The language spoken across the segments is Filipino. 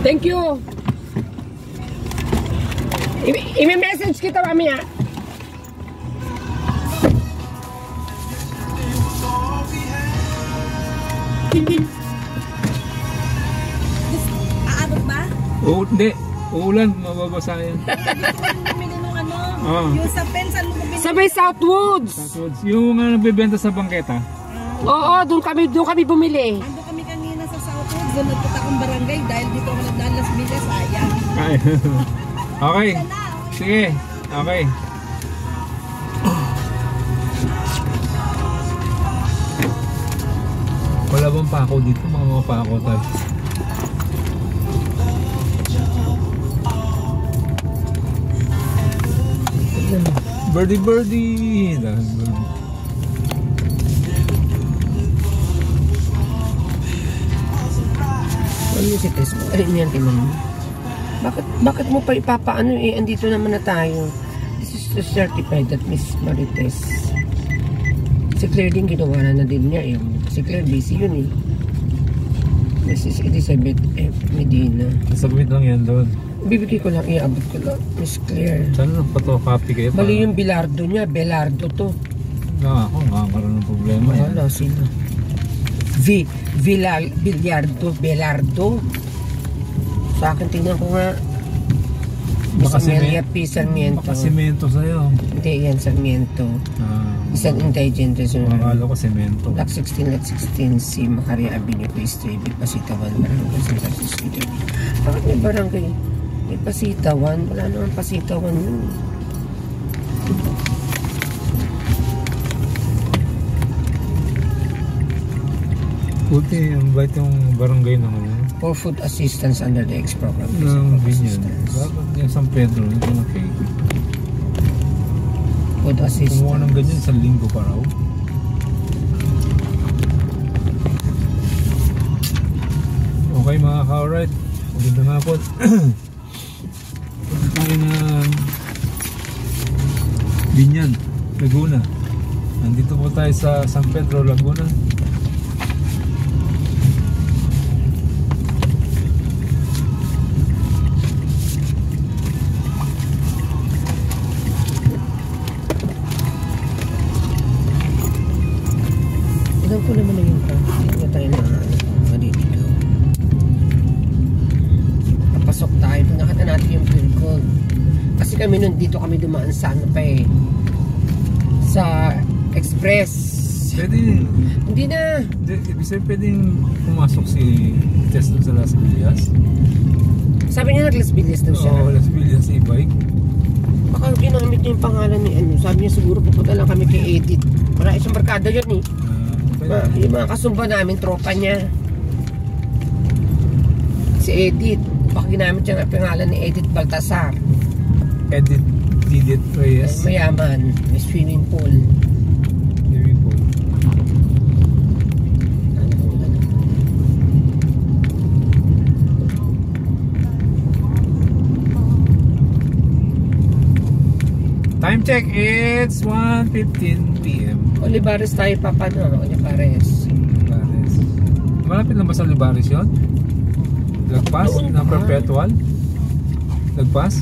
Thank you. I-message kita mamaya. Aabot ba? Oo, hindi. Uulan, mababasa yan. Bumili nung ano, yung sa pen, saan mo bumili? Sabay Southwoods. Yung nagbebenta sa bangketa. Oo, doon kami bumili. Ando kami kanina sa Southwood, doon nagpunta akong barangay dahil dito ako nagdaan Las Villas, sayang. Ay. Okay. Sige. Okay. Wala bang pako dito? Mga pako tayo. Birdie birdie. Ano yung si Tess mo? Alin yan, tinan mo. Bakit mo pa ipapaano eh? Andito naman na tayo. This is the certified that Miss Marites. Si Claire din ginawa na din niya eh. Si Claire busy yun eh. Mrs. Elizabeth F. Medina. Submit lang yan doon. Bibigay ko lang, iabot ko lang. Miss Claire. Sana nagpatocopy kayo? Mali yung Bilardo niya. Belardo to. Ako, makakaroon ng problema yan. Wala, sino? Bilardo. Belardo. Sa akin, tingnan ko nga. Amelia P. Sarmiento. Baka semento sa'yo. Hindi, yan Sarmiento. Isang intelligent resume. Makakala ko semento. Block 16, Lot 16, C. Macaria Avenue, Phase 3, Pasitawan, Barangay San Francisco. Bakit may barangay? May Pasitawan? Wala naman Pasitawan yun. Buti, ang bait yung barangay ng ano. For food assistance under the X program. Ng Binyan. Bakit yung San Pedro, ito na fake. Food assistance. Kumuha ng ganyan sa linggo pa raw. Okay mga ka-alright. Maganda nga po. Punta tayo na Binyan, Laguna. Nandito po tayo sa San Pedro, Laguna. Alam ko naman na yung hindi tayo na maliligaw. Papasok tayo. Nakita natin yung clear gold. Kasi kami nun dito kami dumaan sa ano pa eh. Sa Express. Pwede. Hindi na. Ibig sabihin pwedeng pumasok si Tess sa Las Villas. Sabi niya nag-Las Villas daw siya. Oo, Las Villas e-bike. Baka ginamit niya yung pangalan ni ano. Sabi niya siguro pupunta lang kami kay Edith. Para isang barkada yun eh. Yung mga kasumba namin, tropa niya. Si Edith. Baka ginamit niya ang pangalan ni Edith Baltasar. Edith Reyes. Mayaman. May swimming pool. Swimming pool. Time check, it's 1:15 PM. Olivares tayo papano, Olivares. Olivares. Malapit lang ba sa Olivares yun? Lagpas? Na perpetual? Lagpas?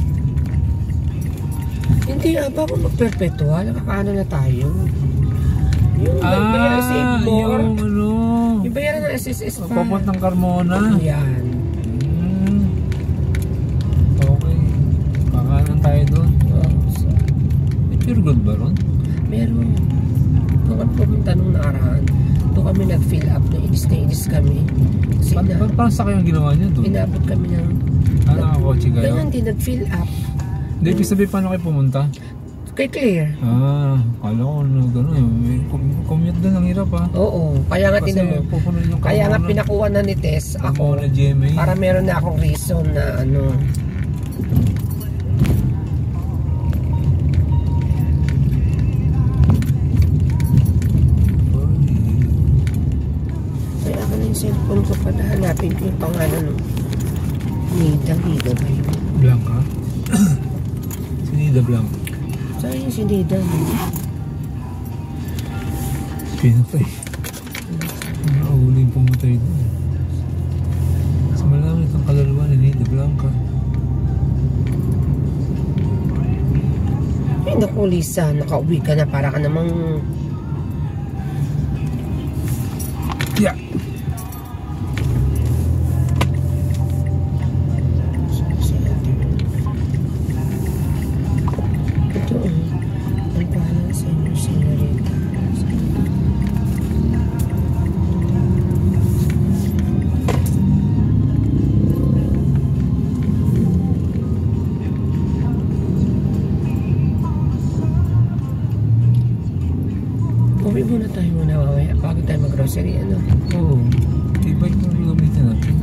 Hindi, bago mag-perpetual, nakakaano na tayo. Yung bayaran sa Ibor. Yung ano? Yung bayaran ng SSS pa. Papuntang Carmona. Yan. Okay. Kakanan tayo doon. May pure gold ba ron? Meron. Doon kami pumunta nung nakaraan. Doon kami nag-fill up. Inis kami. Kasi Parang sa kayong ginawa niyo doon? inabot kami ng... Nakakotse kayo? Ganyan din, nag-fill up. Hindi, ibig sabihin paano kayo pumunta? Kay Claire. Kala ko na gano'n. Commute doon, ang hirap ha. Oo. Kaya nga tinan mo. Kaya nga pinakuha na ni Tess ako. Na GMA. Para meron na akong reason na ano. Kaya ako na yung cellphone ko para hanapin ko yung pangalan ng Nida ba yun? Blanca? Si Nida Blanca. Saan yung si Nida? Pinatay. Nakahuling pumatay doon. Sa malaman itong kaluluwa ni Nida. lang ka. Ay, naku, Lisa, nakauwi ka na. Para ka namang... Yeah. Ito, ang pangalan sa inyo, Senorita. Uwi muna tayo muna mamaya bago tayo mag-grocery, ano? Oo. E-bike mo rin gamitin natin.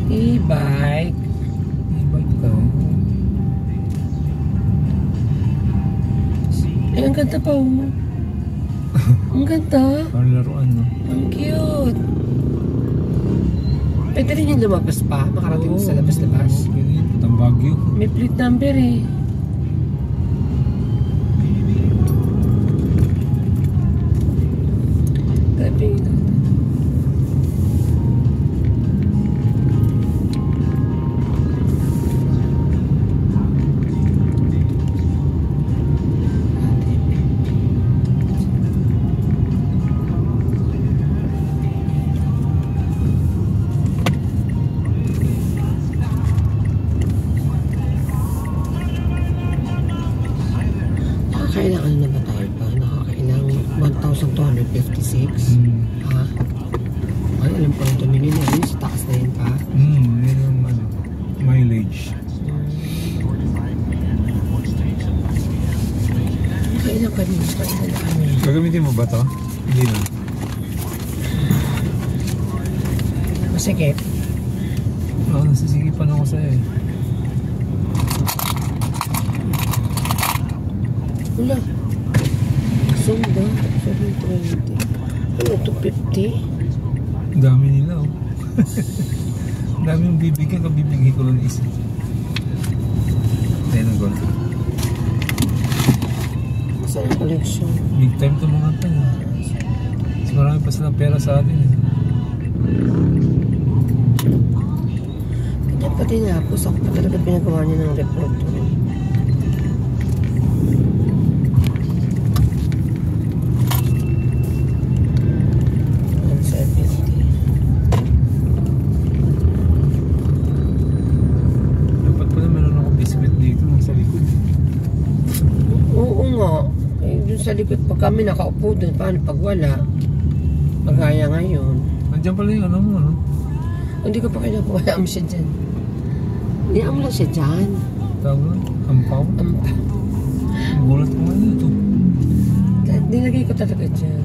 E-bike. E-bike ka. Ay, ang ganda pa, oh. Ang ganda. Parang laruan, no? Ang cute. Pwede rin yung lumabas pa, makarating sa labas-labas. Oo, pwede. Patang Baguio. May plate number eh. Grabe yun. Nakakailangan na ba tayo pa? Nakakailang 1,256? Ha? Ay, alam ko ito minili. Ano sa taas na yun pa? Yun yung mileage. Kailan ka din? Kailan na kami? Gagamitin mo ba to? Hindi na. Masikip. Oo, nasisikipan ako sa'yo eh. Wala. Sumba. 720. Ano ito? 50? Ang dami nila oh. Ang dami yung bibigyan ka, bibigyan ko lang isa. Ayan ang gold. Saan yung collection? Big time to mga ito. Mas marami pa silang pera sa atin eh. Kanya pa din ako. Saan pa talaga pinagawa niya ng report to? Dapat pala meron ako biscuit dito sa likod. Oo nga. Eh, dun sa likod pa kami nakaupo dun. Paano pag wala? Pagaya ngayon. Andiyan pala yung ano mo, no? Hindi ko pa kinakuha. Wala mo siya dyan. Hindi mo lang siya dyan. Tawag lang, ampaw. Gulat ko nga dito. Nilagay ko talaga dyan.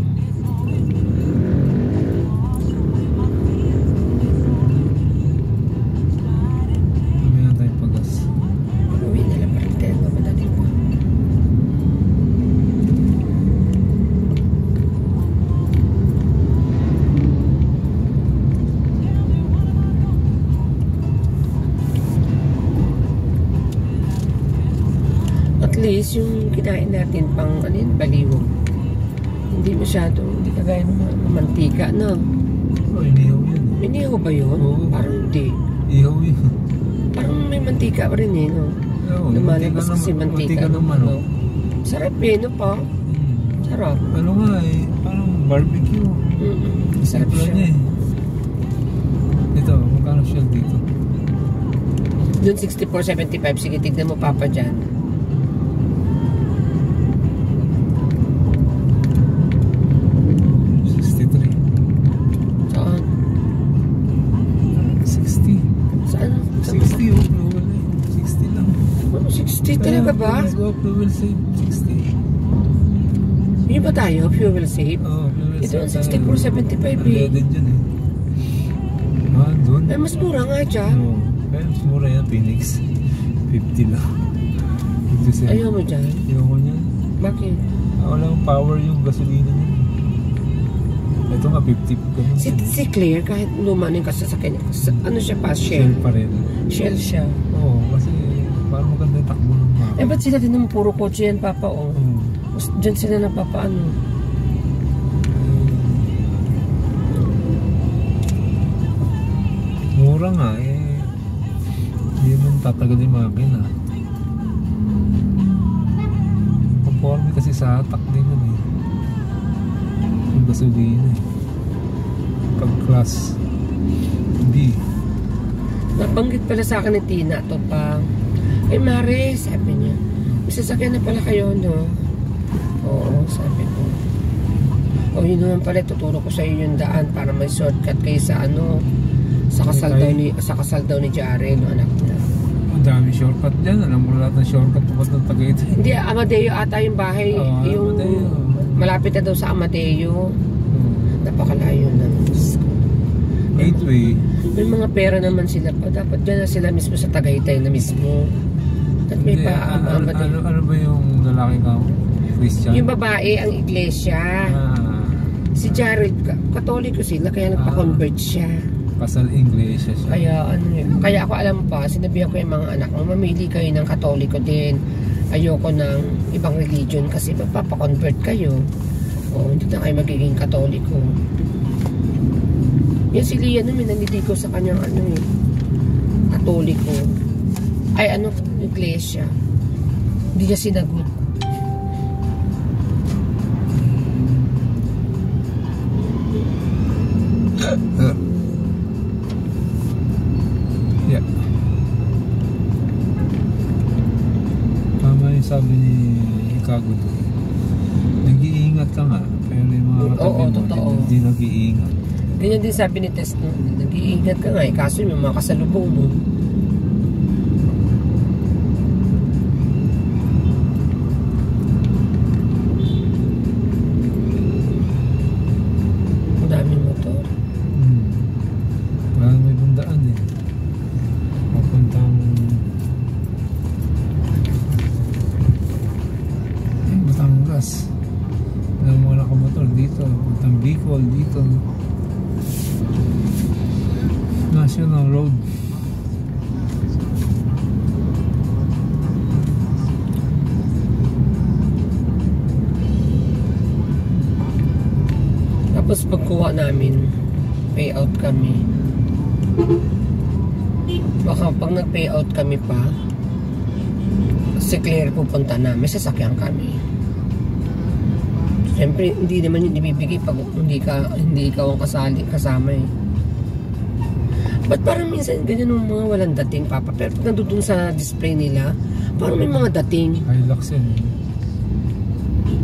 Kami na tayong pagas. Uwi na lang pa rin tayo. Madali pa. At least yung kinain natin pang ano yun, baliwag. Hindi masyado, hindi kagaya ng mga mantika, no? Oh, inihaw yun. Inihaw ba yun? Oo. Parang hindi. Ihaw yun. Parang may mantika pa rin eh, no? Oo, Lumalabas kasi mantika ng manok. Sarap eh, no pa? Sarap. Ano nga eh, parang barbecue. Sarap Simple siya. niya eh. Ito, magkano siya dito? Doon 64.75. Sige, tignan mo papa dyan. Saan? 60. Saan? 60 oh, global eh. 60 lang. Ano, 60 talaga ba? Let's go, fuel save. 60. Yun ba tayo? Fuel save? Oo, fuel Ito save. ang 64.75 eh. Unleaded yun eh. Ah, doon? Ay, mas mura nga dyan. Oo. Kaya mas mura yan, Phoenix. 50 lang. 57. Ayaw mo dyan? Ayaw ko niyan. Bakit? Walang power yung gasolina niya. Ito nga, 50 ganun. Si Claire, kahit luma na yung kasasakyan niya, ano siya pa? Shell Shell. pa rin. Shell siya. Oo, kasi parang maganda yung takbo ng mapa. Eh, ba't sila din naman puro kotse yan, Papa? Oh. Oo. Diyan sila napapaano. mura nga eh. Hindi mo tatagal yung makina. Conforme kasi sa hatak din yun eh. Yung gasolina eh. Pag class B. Nabanggit pala sa akin ni Tina to pa. Ay Mare, sabi niya. May sasakyan na pala kayo, no? Oo, sabi ko. O yun naman pala, tuturo ko sa iyo yung daan para may shortcut kayo sa ano, sa kasal daw ni Jaren, no, anak niya. Ang dami shortcut dyan. Alam mo lahat ng shortcut tungkol ng Tagaytay. Hindi, Amadeo ata yung bahay. Oo, yung Amadeo. malapit na daw sa Amadeo. Napakalayo na. Gateway. May mga pera naman sila pa. Dapat dyan na sila mismo sa Tagaytay na mismo. At may Hindi, ano ba yung lalaki ka? Christian? Yung babae, ang iglesia. Si Jared, katoliko sila, kaya nagpa-convert siya. Kasal iglesia siya. Kaya ako alam pa, sinabihan ko yung mga anak mo, mamili kayo ng katoliko din. Ayoko ng ibang religion kasi magpapa-convert kayo. O, hindi na kayo magiging katoliko. Yan si Lia naman, naniligo sa kanyang katoliko. Ay, iglesia. Hindi niya sinagot. Yeah. Tama yung sabi ni Ikago doon. Nag-iingat ka nga. Pero yung mga katabi mo, hindi nag-iingat. Ganyan din sabi ni Tess, no? Nag-iingat ka nga kaso yung mga kasalubong mo. Ang daming motor. Parang may bundaan eh. Papuntang Batangas. Ang mga nakamotor dito. Papuntang Bicol dito. National Road. Tapos pagkuha namin, payout kami. Baka pag nag-payout kami pa, si Claire pupunta na, may sasakyan kami. Siyempre, hindi naman yung ibibigay pag hindi ikaw ang kasama eh. Ba't parang minsan ganyan ng mga walang dating, Papa? Pero pag nandun sa display nila, parang may mga dating. Hilux yun.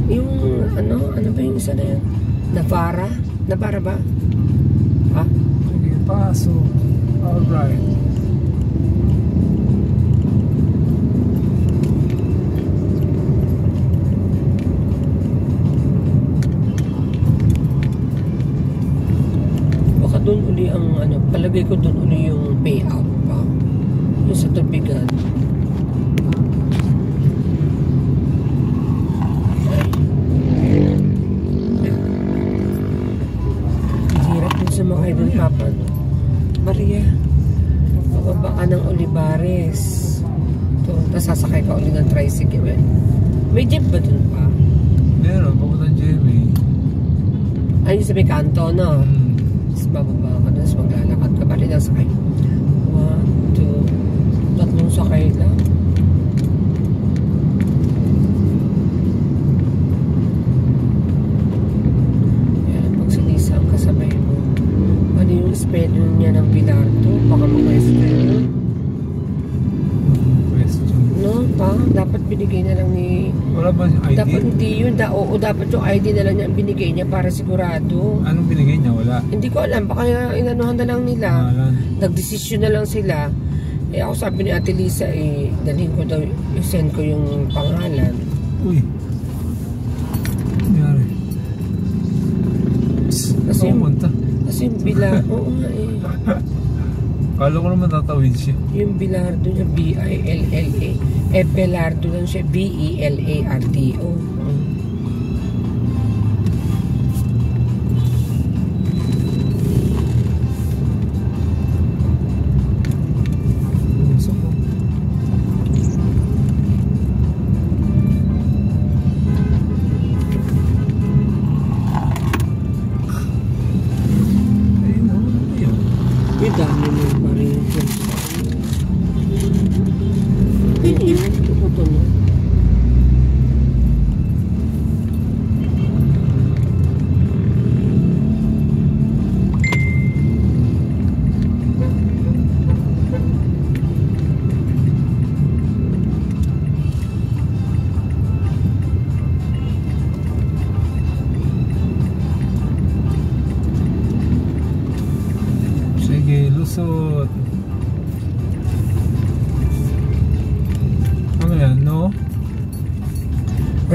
Yung ano ba yung isa na yan? Navara? Navara ba? Ha? Sige, paso. Alright. Baka doon uli ang palagay ko doon uli yung payout pa. Yung sa tubigan. Sumakay dun, Papa, no? Maria, bababa ka ng Olivares. Ito, tapos sasakay ka ulit ng tricycle. May jeep ba dun pa? Meron, papunta Jimmy. Ay, sa may kanto, no? Tapos bababa ka na, tapos maglalakad ka. Bali lang sakay. 1, 2, 3 sakay lang. Yan, pag sinisang kasabay mo. Ano yung spelling niya ng Pilarto? Baka mag-question. Question. No, pa? Dapat binigay na lang ni... Wala ba yung ID? Dapat hindi yun. Oo, dapat yung ID na lang niya ang binigay niya para sigurado. Anong binigay niya? Wala. Hindi ko alam. Baka inanuhan na lang nila. Nagdesisyon na lang sila. Eh ako sabi ni Ate Lisa, dalhin ko daw, i-send ko yung pangalan. Uy. Nangyari. Kasi yung bila, oo nga eh. Kala ko naman tatawid siya. Yung Bilardo niya, B-I-L-L-A. Belardo lang siya, B-E-L-A-R-D-O. Yung dami mo pa rin.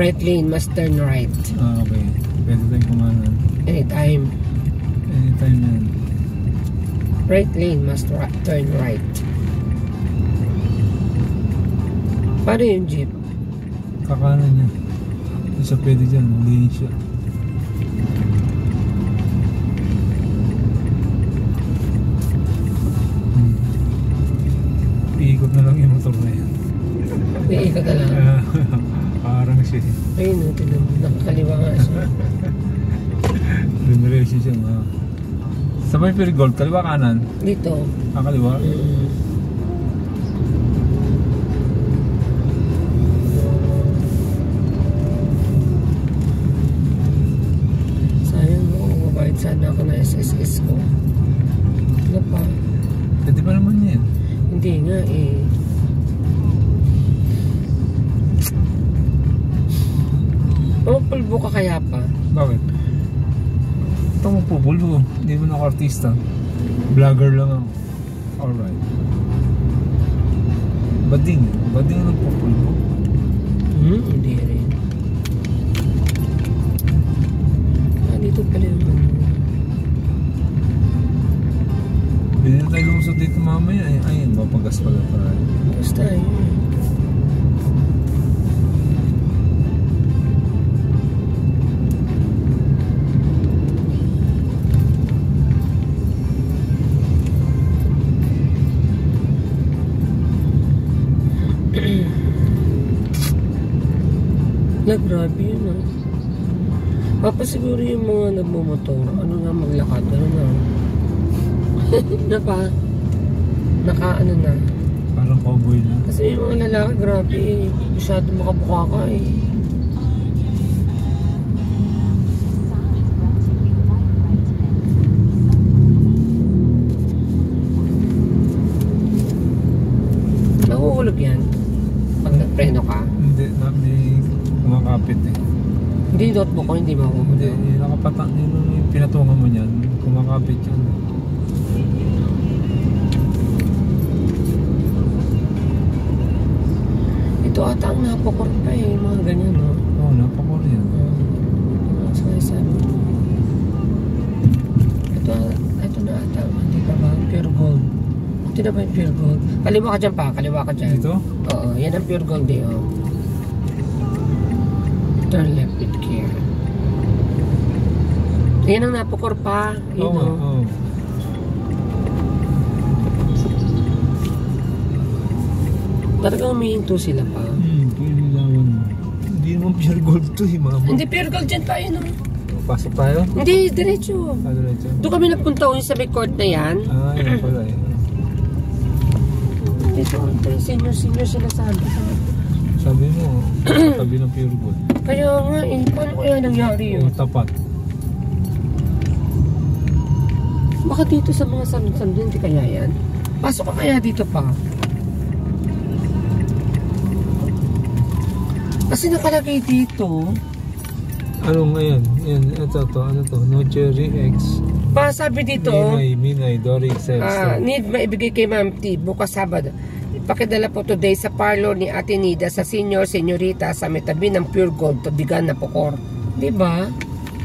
Right lane, must turn right. Okay. Pwede tayong kumanan. Anytime. Anytime na yan. Right lane, must turn right. Paano yung jeep? Kakanan niya. Hindi siya pwede dyan. Hindi siya. Iikot na lang yung motor na yan. Iikot na lang. Parang siya. Ayun, tinan mo. Nakakaliwa nga siya. Dumiretso siya. Sa may Purigold, kaliwa kanan? Dito. Kaliwa? Sayang mo, mabayad sana ako na SSS ko. Ano pa? Pwede pa naman yan. Hindi nga eh. Pumapulbo ka kaya pa? Bakit? Ito mo pupulbo. Hindi mo ako artista. Vlogger lang ako. Alright. Bading. Bading ang pupulbo. Hindi rin. Dito pala yung Hindi na tayo lumusot dito mamaya. Ayun, mapagas pala tayo. basta yun. Grabe yun ah. Papa siguro yung mga nagmumotor, ano na maglakad, ano na. Na pa. Naka ano na. Parang cowboy na. Kasi yung mga lalaki, grabe eh. Masyado makabuka ka eh. Nahuhulog yan. Pag nagpreno ka. Hindi, kumakapit eh. Hindi yung notebook ko, hindi mahuhulog. Hindi, nakapatang yung pinatungan mo niyan. Kumakapit yun. Ito ata ang napakor pa eh, mga ganyan no? Oo, napakor yan. Sabi. Ito na ata, hindi pa ba? Pure gold. Ito na ba yung pure gold? Kaliwa ka dyan pa, kaliwa ka dyan. Dito? Oo, yan ang pure gold eh, oh. Turn left with care. Yan ang napakor pa. Yun, Oo, oo. Talagang humihinto sila pa. Pwede lawan mo. Hindi naman pure gold to eh, mama. Hindi pure gold dyan pa yun, oh. Pasok tayo? Hindi, diretso. Diretso. Doon kami nagpunta yung sa may court na yan. Yan pala eh. Dito, senior sila sabi. Sabi mo, tabi ng pure gold. Kaya nga eh, paano kaya nangyari yun? Tapat. Baka dito sa mga salon-salon, hindi kaya yan? Pasok ka kaya dito pa? Kasi nakalagay dito. Ano ngayon? Yan, ito to, ano to? No cherry eggs. Pa, sabi dito, Minay, Dory, Sexto. need maibigay kay Ma'am T bukas Sabado. Ipakidala po today sa parlor ni Ate Nida sa senyorita sa may tabi ng Pure Gold, Tubigan na Pocor. Diba?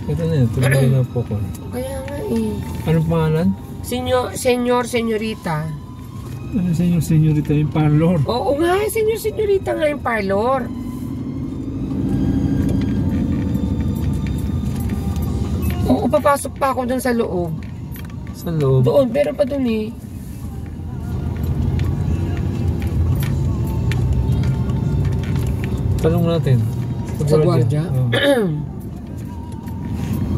Ito na yun, tuloy na po ko. Kaya nga eh. Anong pangalan? Senyorita. Ano sa inyo, senyorita yung parlor? Oo nga, senyorita nga yung parlor. Oo, papasok pa ako dun sa loob. Sa loob? Doon, pero pa dun eh. Tanong natin. Sa gwardiya? Oh.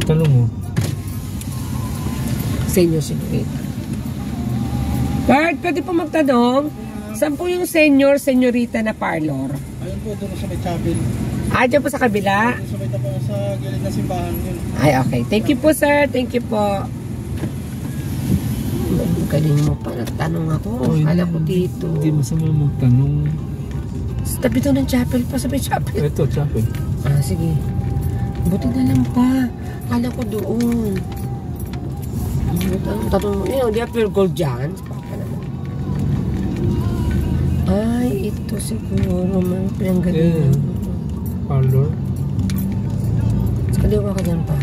Tanong mo. Senyorita. Bart, pwede po magtanong? Saan po yung senyorita na parlor? Ayun po, doon sa may chapel. Dyan po sa kabila? Doon sa may sa gilid na simbahan yun. Ay, okay. Thank you po, sir. Thank you po. Galing mo pa. Nagtanong ako. Kala ko dito. Hindi masama magtanong. Sa tabi to ng chapel pa. Sa may chapel. Ito, chapel. Sige. Buti na lang pa. Kala ko doon. Tanong mo. Yun, di pure gold dyan. Papa naman. Ay, ito siguro. May pinanggalingan. Parlor. Kaliwa ka dyan pa.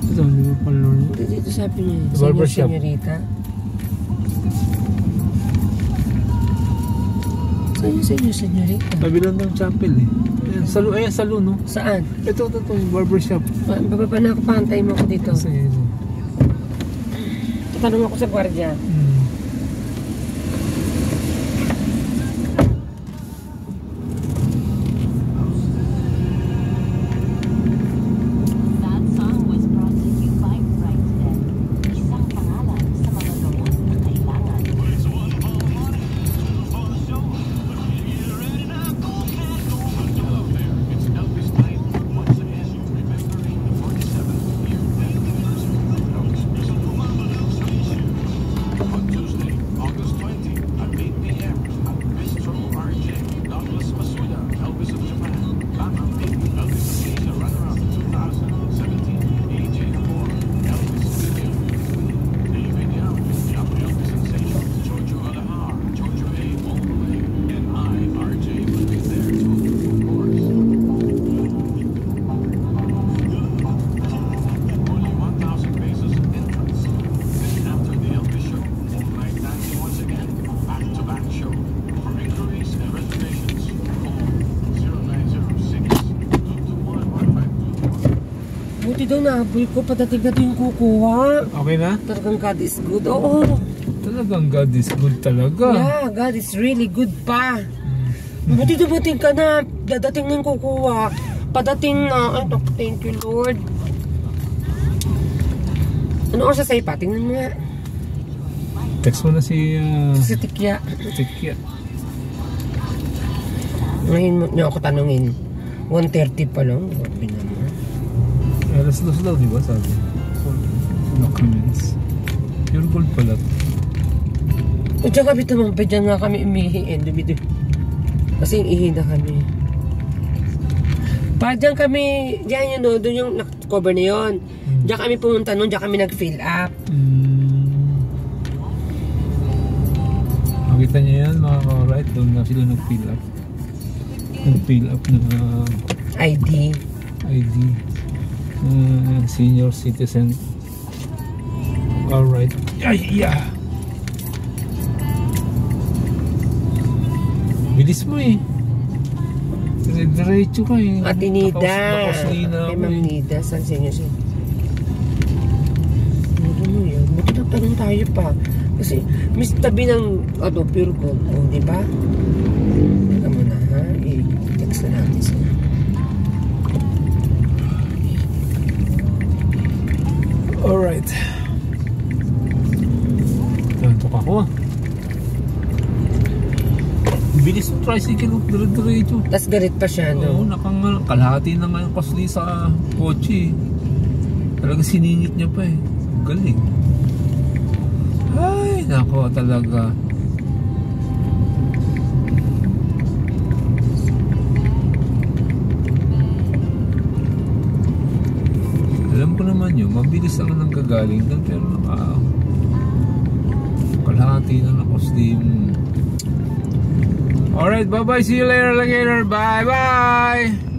Ito, hindi mo pala. Dito sabi niya, Sa barbershop. senyorita. Saan yung senyorita? Sabi lang ng chapel eh. Ayan, salon, no? Saan? Ito, barbershop. Bababa na ako, pantay mo ako dito. Kasi, Tatanong ako sa gwardiya. That song was brought to you by Brightstep. Isang pangalan sa mga gamot na kailangan. Buti daw nahabol ko, padating na din kukuha. okay na? Talagang God is good. Oo. Talagang God is good talaga. Yeah, God is really good pa. Buti dumating ka na. Dadating na yung kukuha. Padating na. Ay, thank you, Lord. Ano oras sa'yo pa? Tingnan mo nga. Text mo na si Si Tikya. Tikya. Ngayon niyo ako tanungin. 1:30 pa lang. Grabe naman. Alas 2 daw, di ba sabi? Documents. Pure gold pala. O dyan kami tumampi. Dyan nga kami umihiin. Kasi ihi na kami. Pa dyan kami. Dyan yun o. Doon yung cover na yun. Dyan kami pumunta nun. Dyan kami nag-fill up. Makita niyo yan mga ka-right. Doon na sila nag-fill up. Nag-fill up ng ID. Senior citizen. Alright. Yeah. Bilis mo eh. Diretso ka eh. Ate Nida. Nakausina Kay ako Ma'am eh. Nida. Saan siya siya? Ano mo yan? Buti nagtanong tayo pa. Kasi, miss tabi ng pure gold. O, di ba? Teka mo na, ha? I-text na natin siya. Alright. Tantok ako ah. Bilis ng tricycle, dire-diretso. Tapos galit pa siya, Oo, no? kalahati na nga yung costly sa kotse. Talaga siningit niya pa eh. Galing. Ay, nako talaga. Alam ko naman yun, mabilis naman ang gagaling doon, pero kalahati na ng costly yung... Alright, bye-bye. See you later, alligator. Bye-bye.